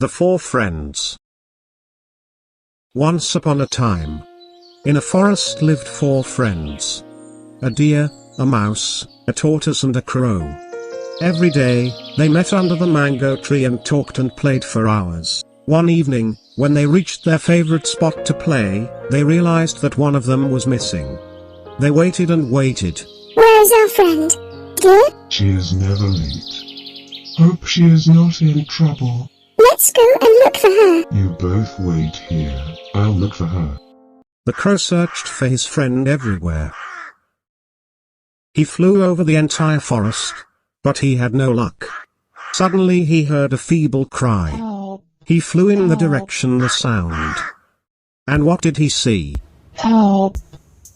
The Four Friends. Once upon a time, in a forest lived four friends. A deer, a mouse, a tortoise and a crow. Every day, they met under the mango tree and talked and played for hours. One evening, when they reached their favorite spot to play, they realized that one of them was missing. They waited and waited. Where's our friend, dear? She is never late. Hope she is not in trouble. Let's go and look for her. You both wait here. I'll look for her. The crow searched for his friend everywhere. He flew over the entire forest, but he had no luck. Suddenly he heard a feeble cry. Help. He flew in the direction the sound. And what did he see? Help.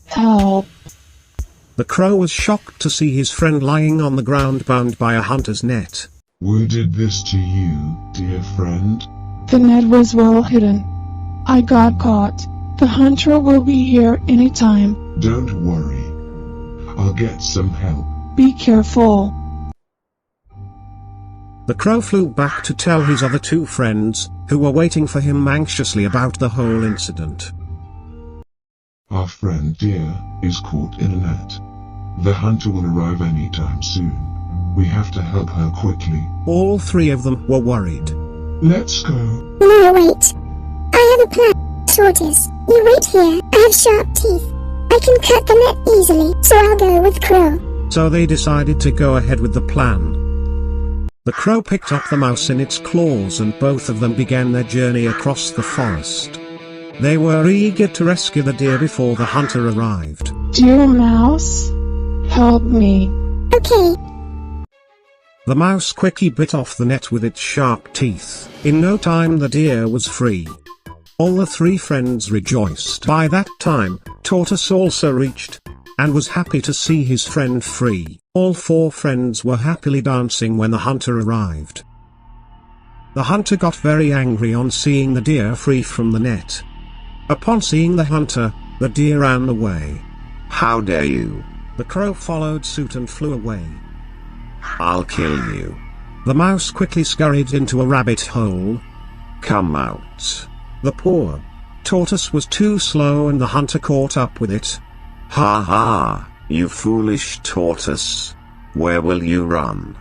Help. The crow was shocked to see his friend lying on the ground bound by a hunter's net. Who did this to you, dear friend? The net was well hidden. I got caught. The hunter will be here anytime. Don't worry. I'll get some help. Be careful. The crow flew back to tell his other two friends, who were waiting for him anxiously about the whole incident. Our friend dear is caught in a net. The hunter will arrive anytime soon. We have to help her quickly. All three of them were worried. Let's go. No, wait. I have a plan. Tortoise, you wait here. I have sharp teeth. I can cut the net easily, so I'll go with Crow. So they decided to go ahead with the plan. The crow picked up the mouse in its claws and both of them began their journey across the forest. They were eager to rescue the deer before the hunter arrived. Dear mouse, help me. Okay. The mouse quickly bit off the net with its sharp teeth. In no time the deer was free. All the three friends rejoiced. By that time, Tortoise also reached, and was happy to see his friend free. All four friends were happily dancing when the hunter arrived. The hunter got very angry on seeing the deer free from the net. Upon seeing the hunter, the deer ran away. How dare you? The crow followed suit and flew away. I'll kill you. The mouse quickly scurried into a rabbit hole. Come out. The poor tortoise was too slow and the hunter caught up with it. Ha ha, you foolish tortoise. Where will you run?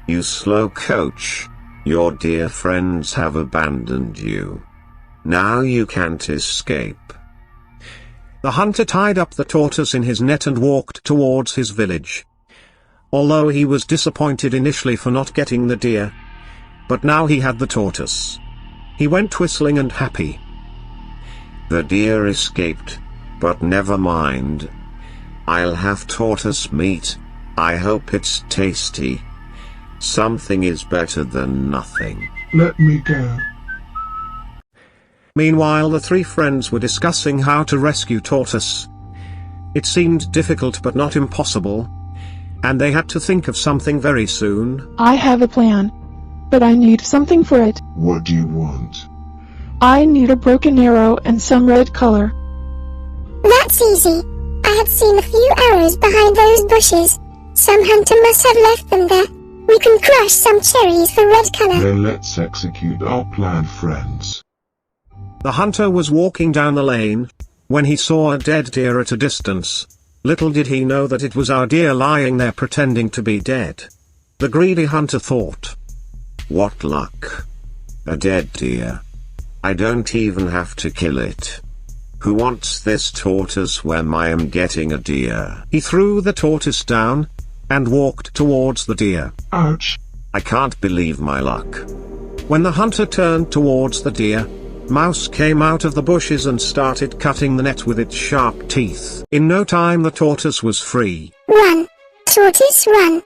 You slow coach. Your dear friends have abandoned you. Now you can't escape. The hunter tied up the tortoise in his net and walked towards his village. Although he was disappointed initially for not getting the deer, but now he had the tortoise. He went whistling and happy. The deer escaped, but never mind. I'll have tortoise meat. I hope it's tasty. Something is better than nothing. Let me go. Meanwhile the three friends were discussing how to rescue Tortoise. It seemed difficult but not impossible, and they had to think of something very soon. I have a plan, but I need something for it. What do you want? I need a broken arrow and some red color. That's easy. I had seen a few arrows behind those bushes. Some hunter must have left them there. We can crush some cherries for red color. Then let's execute our plan, friends. The hunter was walking down the lane, when he saw a dead deer at a distance. Little did he know that it was our deer lying there pretending to be dead. The greedy hunter thought, What luck. A dead deer. I don't even have to kill it. Who wants this tortoise when I am getting a deer? He threw the tortoise down, and walked towards the deer. Ouch. I can't believe my luck. When the hunter turned towards the deer, Mouse came out of the bushes and started cutting the net with its sharp teeth. In no time the tortoise was free. Run, tortoise, run.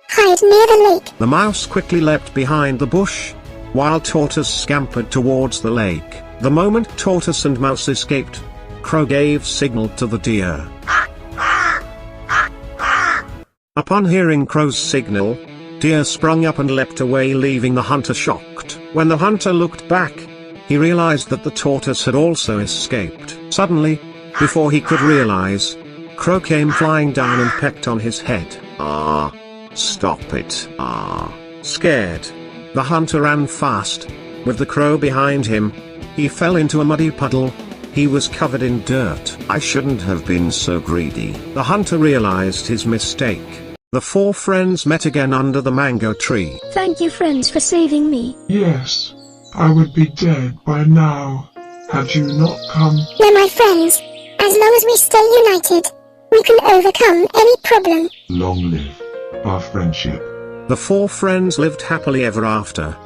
Hide near the lake. The mouse quickly leapt behind the bush, while Tortoise scampered towards the lake. The moment Tortoise and Mouse escaped, Crow gave signal to the deer. Upon hearing Crow's signal, Deer sprung up and leapt away, leaving the hunter shocked. When the hunter looked back, he realized that the tortoise had also escaped. Suddenly, before he could realize, Crow came flying down and pecked on his head. Ah, stop it. Scared, The hunter ran fast, with the crow behind him. He fell into a muddy puddle. He was covered in dirt. I shouldn't have been so greedy. The hunter realized his mistake. The four friends met again under the mango tree. Thank you, friends, for saving me. Yes, I would be dead by now, had you not come. No, my friends, as long as we stay united, we can overcome any problem. Long live our friendship. The four friends lived happily ever after.